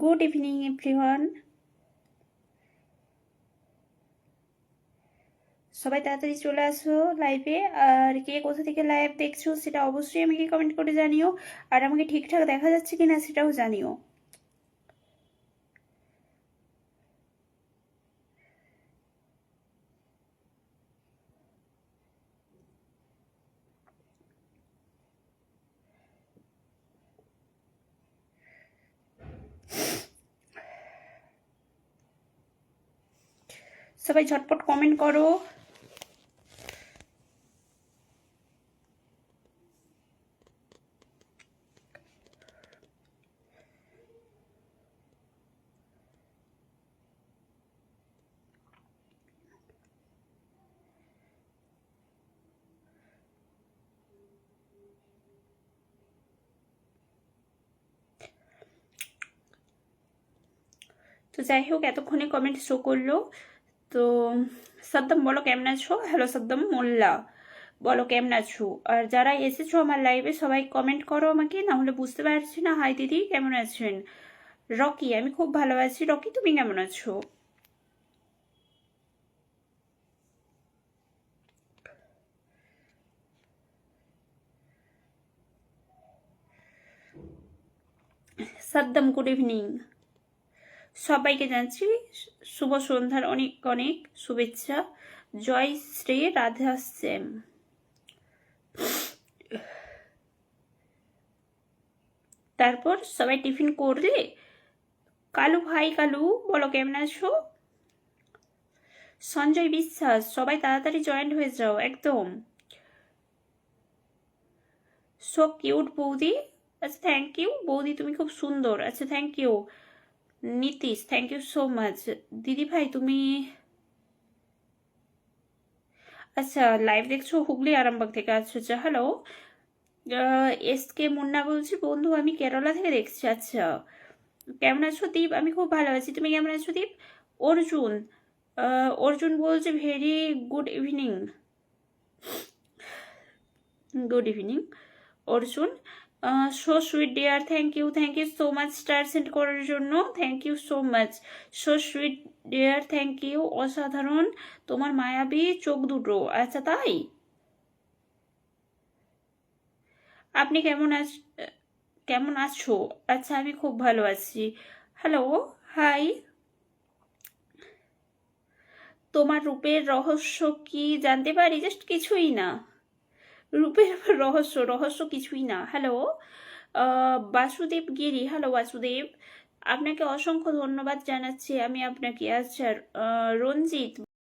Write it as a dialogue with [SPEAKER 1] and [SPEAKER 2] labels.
[SPEAKER 1] Good evening everyone. সবাই তাড়াতাড়ি চলে আসো লাইভে। আর কে কোথা থেকে লাইভ দেখছো সেটা অবশ্যই আমাকে কমেন্ট করে জানিও। আর আমাকে ঠিকঠাক দেখা যাচ্ছে কিনা সেটাও জানিও। সবাই ঝটপট কমেন্ট করো। তো যাই হোক, এতক্ষণে কমেন্ট শো করলো। তো সাদ্দাম বলো কেমন আছো? হ্যালো সাদ্দাম মোল্লা, বলো কেমন আছো? আর যারা এসেছো আমার লাইভে সবাই কমেন্ট করো আমাকে, না হলে বুঝতে পারছি না। হাই দিদি, কেমন আছেন? রকি, আমি খুব ভালো আছি। রকি, তুমি কেমন আছো? Saddam good evening. সবাইকে জানাচ্ছি শুভ সন্ধ্যার অনেক অনেক শুভেচ্ছা। জয় শ্রী রাধা শ্যাম। তারপর সবাই টিফিন করলে? কালু ভাই, কালু বলো কেমন আছো? সঞ্জয় বিশ্বাস, সবাই তাড়াতাড়ি জয়েন হয়ে যাও একদম। সো কিউট বৌদি। আচ্ছা থ্যাংক ইউ বৌদি, তুমি খুব সুন্দর। আচ্ছা thank you. Nitish, thank you so much. দিদি ভাই তুমি আচ্ছা লাইভ দেখছো হুগলি আরামবাগ থেকে? আচ্ছা আচ্ছা, হ্যালো। এস কে মুন্না বলছি বন্ধু, আমি কেরালা থেকে দেখছি। আচ্ছা, কেমন আছো দীপ? আমি খুব ভালো আছি, তুমি কেমন আছো দীপ? অর্জুন, অর্জুন বলছে very good evening. Good evening Arjun. So sweet dear, thank you so much star send করার জন্য, thank you so much. So sweet dear, thank you. অসাধারণ তোমার মায়াবী চোখ দুটো। আচ্ছা তাই? আপনি কেমন আছো? আচ্ছা আমি খুব ভালো আছি। Hello, hi. তোমার রূপের রহস্য কি জানতে পারি? জাস্ট কিছুই না। রূপের রহস্য রহস্য কিছুই না। হ্যালো, বাসুদেব গিরি, হ্যালো বাসুদেব, আপনাকে অসংখ্য ধন্যবাদ জানাচ্ছি আমি আপনাকে। আচ্ছা, রঞ্জিত